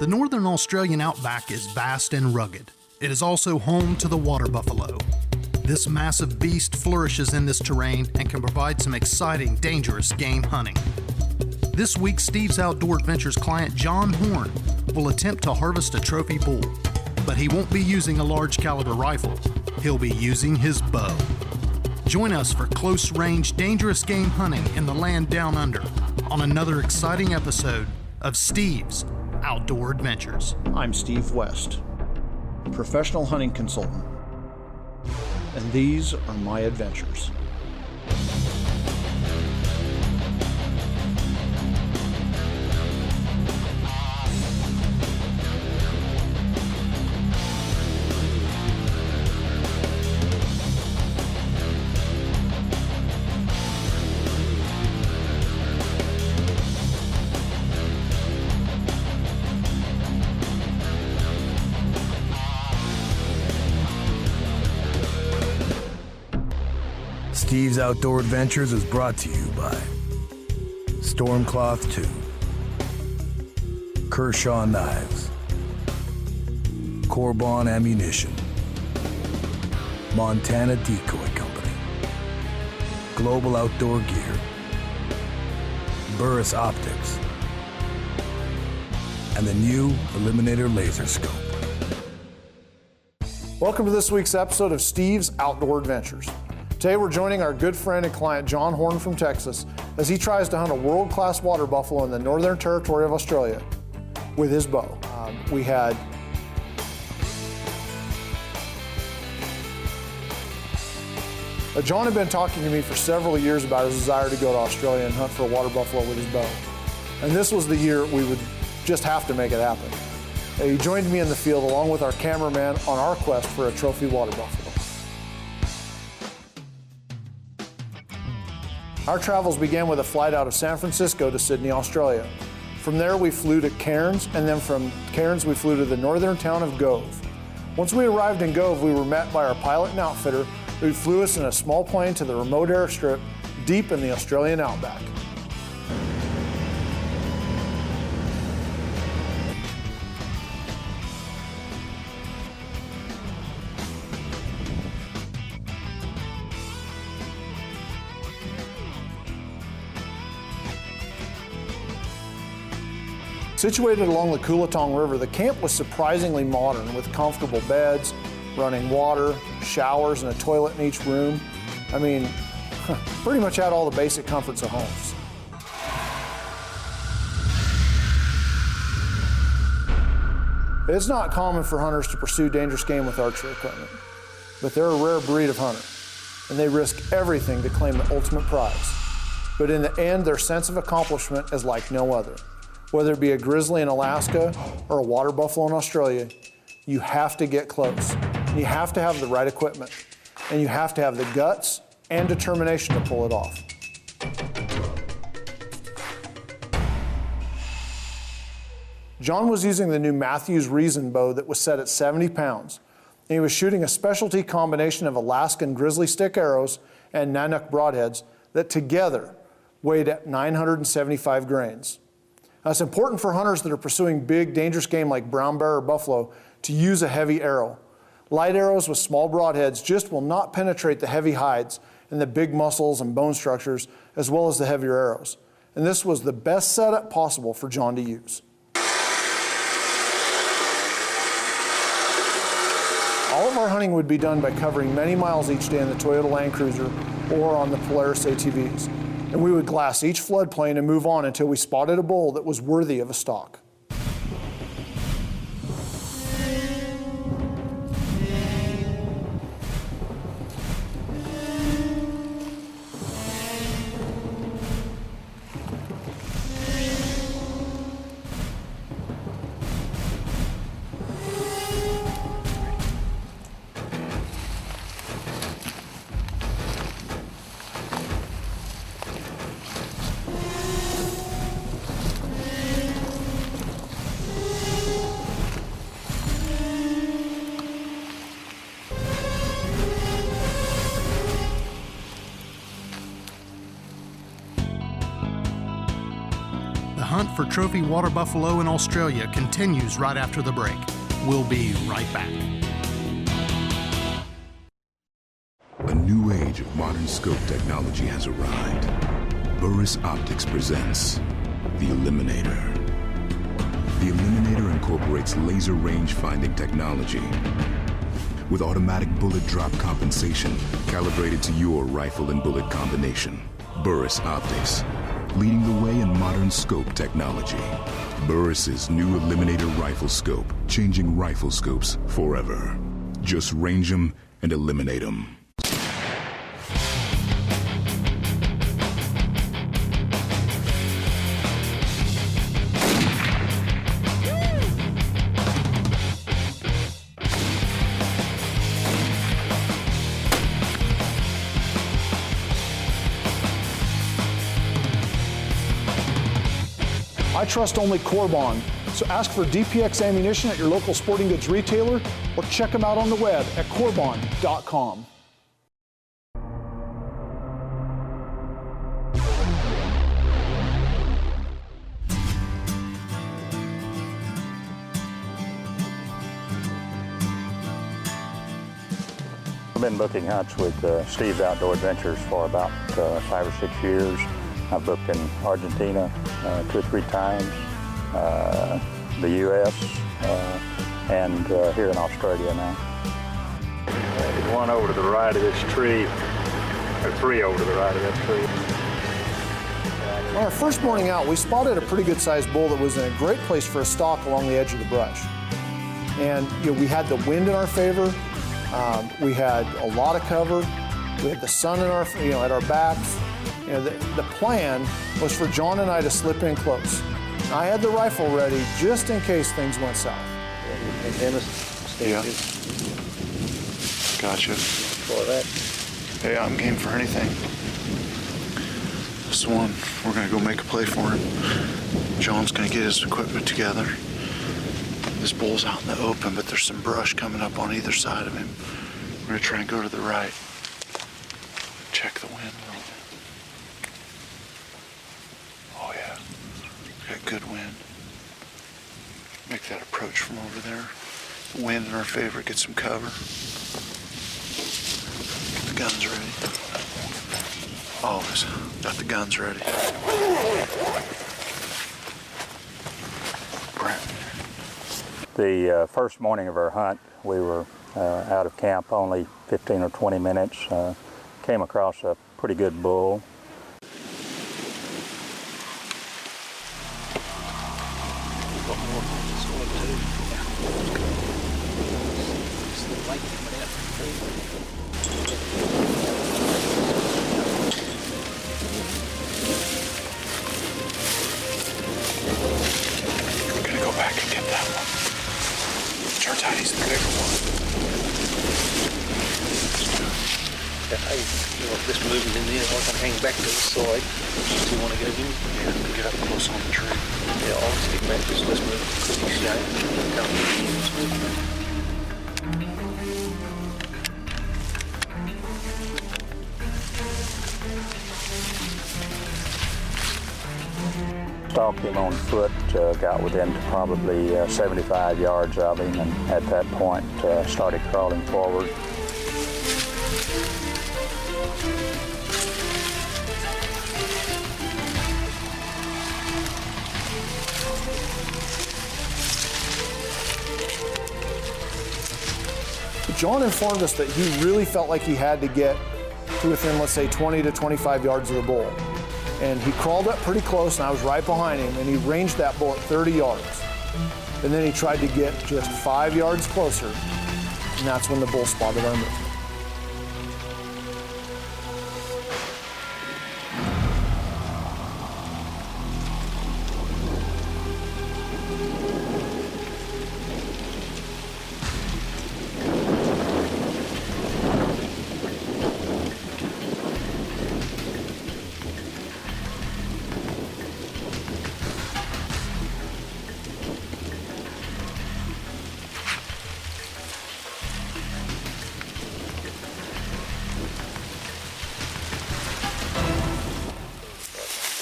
The northern Australian outback is vast and rugged. It is also home to the water buffalo. This massive beast flourishes in this terrain and can provide some exciting, dangerous game hunting. This week, Steve's Outdoor Adventures client John Horn will attempt to harvest a trophy bull, but he won't be using a large caliber rifle. He'll be using his bow. Join us for close-range, dangerous game hunting in the land down under on another exciting episode of Steve's Outdoor Adventures. I'm Steve West, professional hunting consultant, and these are my adventures. Steve's Outdoor Adventures is brought to you by Stormcloth 2, Kershaw Knives, Corbon Ammunition, Montana Decoy Company, Global Outdoor Gear, Burris Optics, and the new Eliminator Laser Scope. Welcome to this week's episode of Steve's Outdoor Adventures. Today we're joining our good friend and client John Horn from Texas as he tries to hunt a world-class water buffalo in the Northern Territory of Australia with his bow. John had been talking to me for several years about his desire to go to Australia and hunt for a water buffalo with his bow. And this was the year we would just have to make it happen. He joined me in the field along with our cameraman on our quest for a trophy water buffalo. Our travels began with a flight out of San Francisco to Sydney, Australia. From there we flew to Cairns, and then from Cairns we flew to the northern town of Gove. Once we arrived in Gove, we were met by our pilot and outfitter, who flew us in a small plane to the remote airstrip deep in the Australian outback. Situated along the Coolitong River, the camp was surprisingly modern with comfortable beds, running water, showers, and a toilet in each room. I mean, pretty much had all the basic comforts of homes. It's not common for hunters to pursue dangerous game with archery equipment, but they're a rare breed of hunter, and they risk everything to claim the ultimate prize. But in the end, their sense of accomplishment is like no other. Whether it be a grizzly in Alaska or a water buffalo in Australia, you have to get close. You have to have the right equipment, and you have to have the guts and determination to pull it off. John was using the new Matthews Reason bow that was set at 70 pounds, and he was shooting a specialty combination of Alaskan grizzly stick arrows and Nanook broadheads that together weighed at 975 grains. Now, it's important for hunters that are pursuing big, dangerous game like brown bear or buffalo to use a heavy arrow. Light arrows with small broadheads just will not penetrate the heavy hides and the big muscles and bone structures, as well as the heavier arrows. And this was the best setup possible for John to use. All of our hunting would be done by covering many miles each day in the Toyota Land Cruiser or on the Polaris ATVs. And we would glass each floodplain and move on until we spotted a bull that was worthy of a stalk. hunt for trophy water buffalo in Australia continues right after the break. We'll be right back. A new age of modern scope technology has arrived. Burris Optics presents the Eliminator. The Eliminator incorporates laser range finding technology with automatic bullet drop compensation calibrated to your rifle and bullet combination. Burris Optics, leading the way in modern scope technology. Burris's new Eliminator rifle scope, changing rifle scopes forever. Just range 'em and eliminate 'em. I trust only Corbon, so ask for DPX ammunition at your local sporting goods retailer or check them out on the web at corbon.com. I've been booking hunts with Steve's Outdoor Adventures for about 5 or 6 years. I've booked in Argentina 2 or 3 times, the U.S., and here in Australia now. There's one over to the right of this tree, or 3 over to the right of that tree. On our first morning out, we spotted a pretty good-sized bull that was in a great place for a stalk along the edge of the brush. And we had the wind in our favor, we had a lot of cover, we had the sun in our, at our backs. The plan was for John and I to slip in close. I had the rifle ready just in case things went south. Hey, Dennis, yeah. Gotcha. For that. Hey, I'm game for anything. This one, we're gonna go make a play for him. John's gonna get his equipment together. This bull's out in the open, but there's some brush coming up on either side of him. We're gonna try and go to the right. Check the wind a little bit. Oh yeah, got good wind. Make that approach from over there. Wind in our favor, get some cover. Get the guns ready. Always got the guns ready. Brent. The first morning of our hunt, we were out of camp only 15 or 20 minutes. Came across a pretty good bull. We're gonna go back and get that one. Turns out he's the bigger one. Hey, this moving in there, I can hang back to the side. Do you want to go in? Yeah, get up close on the tree. Yeah, I'll stick back, just let's move. Because he's showing. Stalked him on foot, got within probably 75 yards of him, and at that point started crawling forward. John informed us that he really felt like he had to get to within, let's say, 20 to 25 yards of the bull. And he crawled up pretty close, and I was right behind him, and he ranged that bull at 30 yards. And then he tried to get just 5 yards closer, and that's when the bull spotted our movement.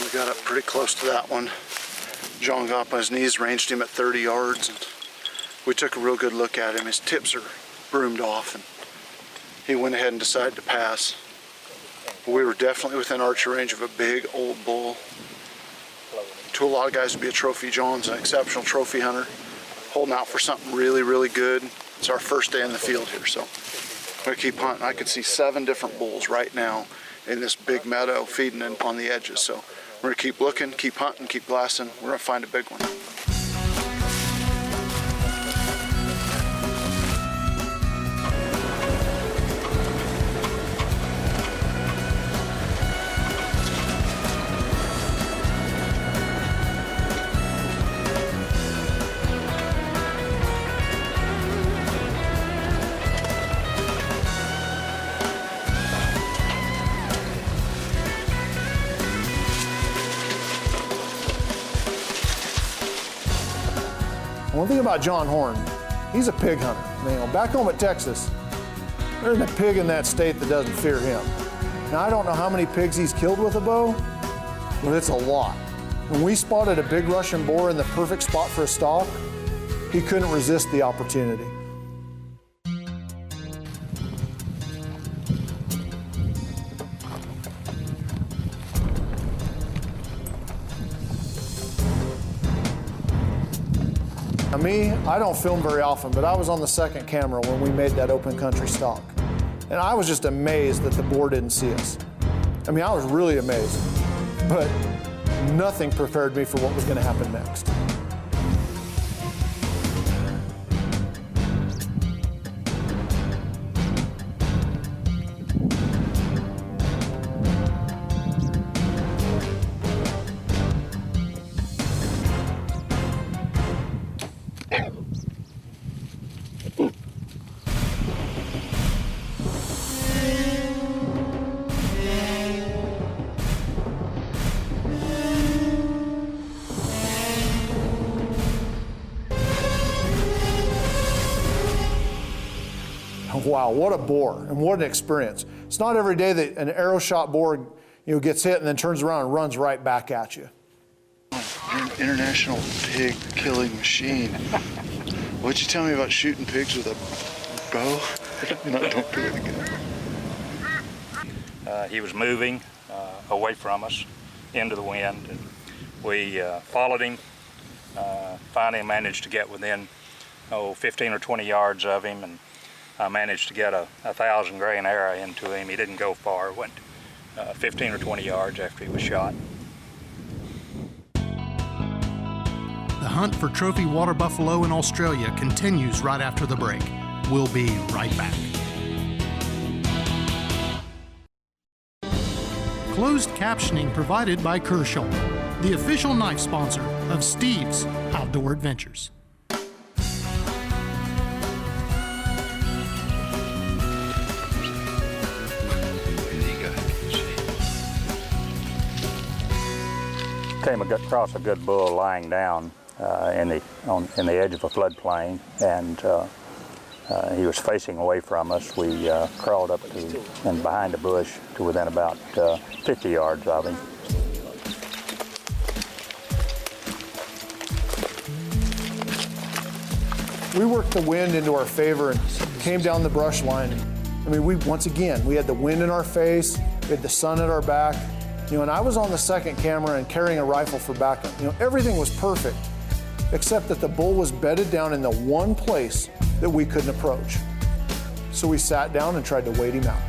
We got up pretty close to that one. John got up on his knees, ranged him at 30 yards, and we took a real good look at him. His tips are broomed off, and he went ahead and decided to pass. We were definitely within archery range of a big old bull. To a lot of guys, to be a trophy, John's an exceptional trophy hunter, holding out for something really, really good. It's our first day in the field here, so we're gonna keep hunting. I could see 7 different bulls right now in this big meadow feeding on the edges, so we're gonna keep looking, keep hunting, keep glassing. We're gonna find a big one. One thing about John Horn, he's a pig hunter. Back home at Texas, there isn't a pig in that state that doesn't fear him. Now, I don't know how many pigs he's killed with a bow, but it's a lot. When we spotted a big Russian boar in the perfect spot for a stalk, he couldn't resist the opportunity. Now me, I don't film very often, but I was on the second camera when we made that open country stalk. And I was just amazed that the boar didn't see us. I was really amazed, but nothing prepared me for what was going to happen next. Wow, what a boar, and what an experience. It's not every day that an arrow shot boar gets hit and then turns around and runs right back at you. You're an international pig killing machine. What'd you tell me about shooting pigs with a bow? No, don't do it again. He was moving away from us into the wind, and we followed him, finally managed to get within 15 or 20 yards of him, and I managed to get a 1,000 grain arrow into him. He didn't go far, went 15 or 20 yards after he was shot. The hunt for trophy water buffalo in Australia continues right after the break. We'll be right back. Closed captioning provided by Kershaw, the official knife sponsor of Steve's Outdoor Adventures. Came across a good bull lying down in the edge of a floodplain, and he was facing away from us. We crawled up to and behind a bush to within about 50 yards of him. We worked the wind into our favor and came down the brush line. Once again, we had the wind in our face, we had the sun at our back. And I was on the second camera and carrying a rifle for backup. Everything was perfect, except that the bull was bedded down in the one place that we couldn't approach. So we sat down and tried to wait him out.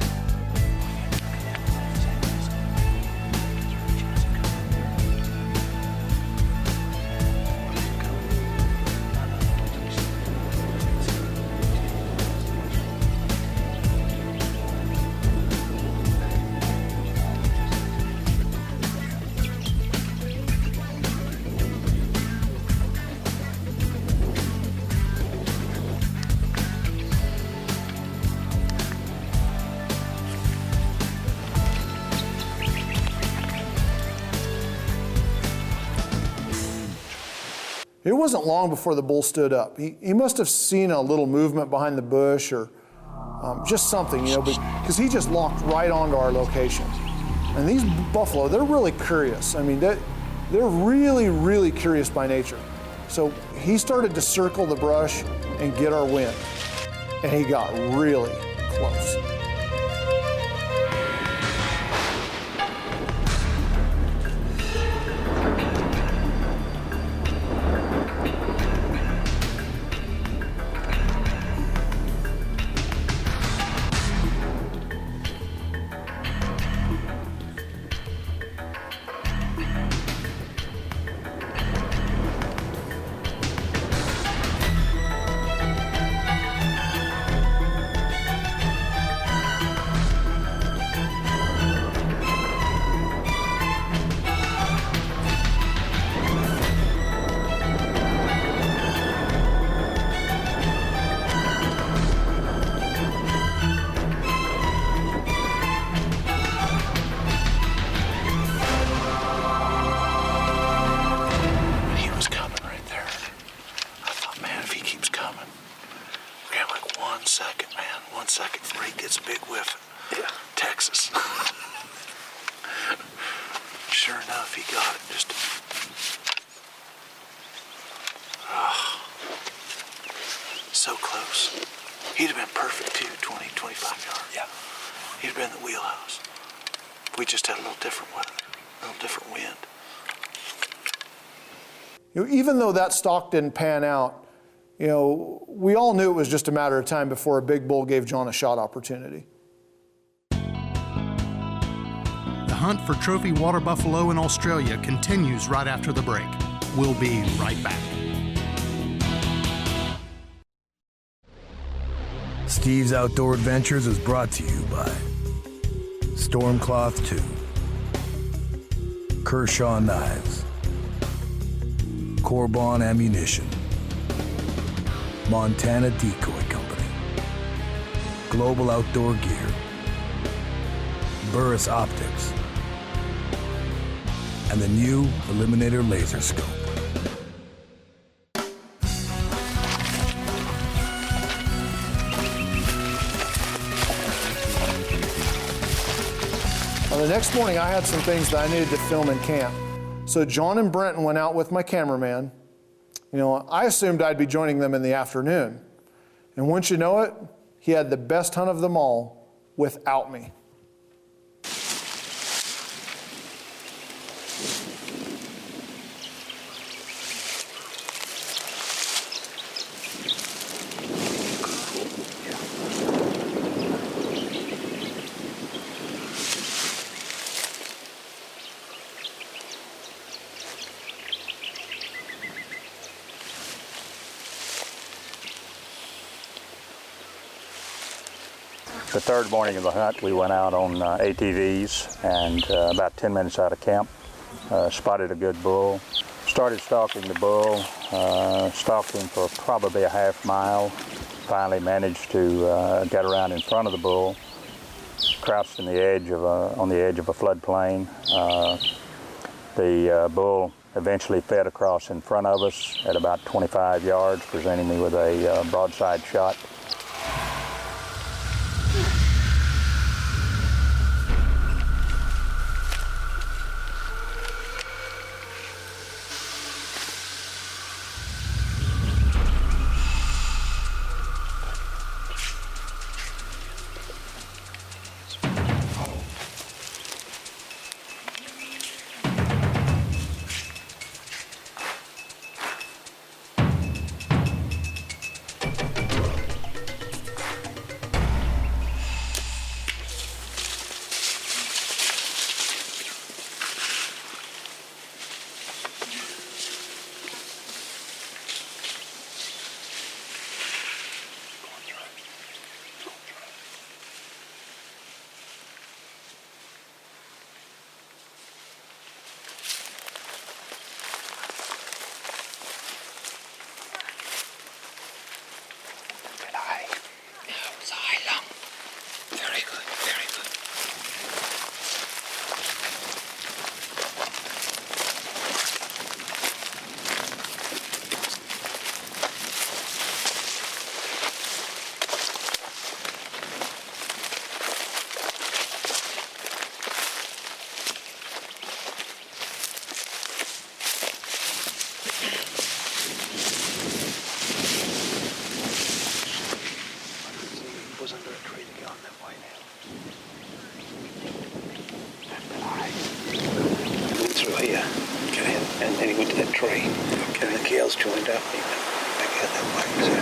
It wasn't long before the bull stood up. He must have seen a little movement behind the bush or just something, because he just locked right onto our location. And these buffalo, they're really curious. They're really, really curious by nature. So he started to circle the brush and get our wind. And he got really close. Sure enough, he got it. Just, so close. He'd have been perfect too, 20, 25 yards. Yeah. He'd have been in the wheelhouse. We just had a little different weather, a little different wind. You know, even though that stalk didn't pan out, you know, we all knew it was just a matter of time before a big bull gave John a shot opportunity. The hunt for trophy water buffalo in Australia continues right after the break. We'll be right back. Steve's Outdoor Adventures is brought to you by Stormcloth 2, Kershaw Knives, Corbon Ammunition, Montana Decoy Company, Global Outdoor Gear, Burris Optics, and the new Eliminator Laser Scope. The next morning, I had some things that I needed to film in camp. So John and Brenton went out with my cameraman. You know, I assumed I'd be joining them in the afternoon. And once you know it, he had the best hunt of them all without me. The third morning of the hunt, we went out on ATVs and about 10 minutes out of camp, spotted a good bull. Started stalking the bull, stalked him for probably a half mile. Finally managed to get around in front of the bull, crouched on the edge of a floodplain. The bull eventually fed across in front of us at about 25 yards, presenting me with a broadside shot. and then he went to that tree. Okay. And the cows joined up, and he went back out that way. So,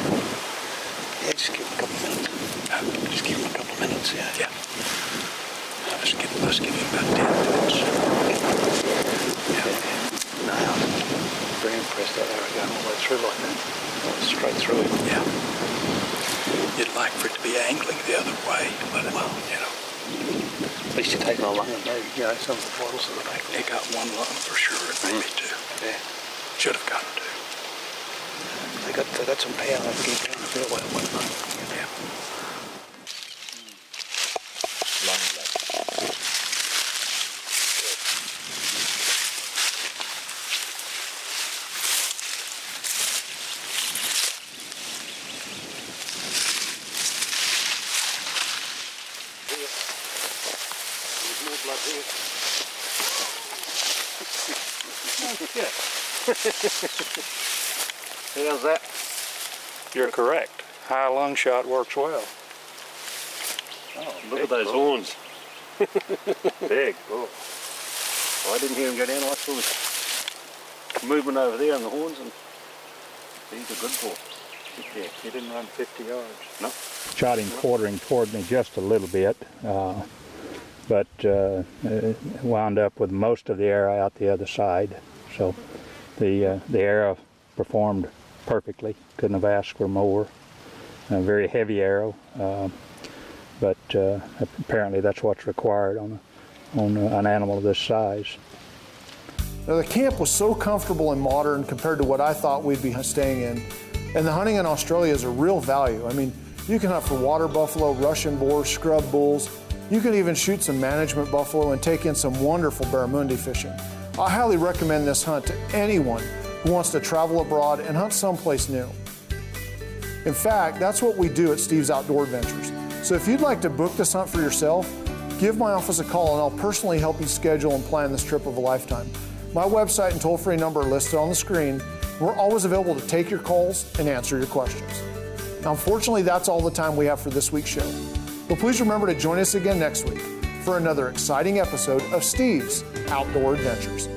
yeah, just give him a couple minutes. Just give him a couple minutes, yeah. Yeah. Let's give him about 10 minutes. Yeah. No, I was very impressed that they were going all the way through like that. Straight through it. Yeah. You'd like for it to be angling the other way, but well, you know. At least you're taking a lung and maybe, you know, some of the bottles at the back. He got one lung for sure, and maybe two. Yeah. Should have gotten two. They got some power to keep down the field with one lung. Yeah. Lung blood. There's more blood here. How's that? You're correct. High lung shot works well. Oh, look at those horns. Big. Oh. Well, I didn't hear him go down. I saw the movement over there on the horns, and he's a good bull. Yeah, he didn't run 50 yards. No. Shot him quartering toward me just a little bit, but wound up with most of the arrow out the other side. So the arrow performed perfectly. Couldn't have asked for more. A very heavy arrow, but apparently that's what's required on an animal of this size. Now, the camp was so comfortable and modern compared to what I thought we'd be staying in. And the hunting in Australia is a real value. I mean, you can hunt for water buffalo, Russian boar, scrub bulls. You can even shoot some management buffalo and take in some wonderful barramundi fishing. I highly recommend this hunt to anyone who wants to travel abroad and hunt someplace new. In fact, that's what we do at Steve's Outdoor Adventures. So if you'd like to book this hunt for yourself, give my office a call and I'll personally help you schedule and plan this trip of a lifetime. My website and toll-free number are listed on the screen. We're always available to take your calls and answer your questions. Now, unfortunately, that's all the time we have for this week's show. But please remember to join us again next week for another exciting episode of Steve's Outdoor Adventures.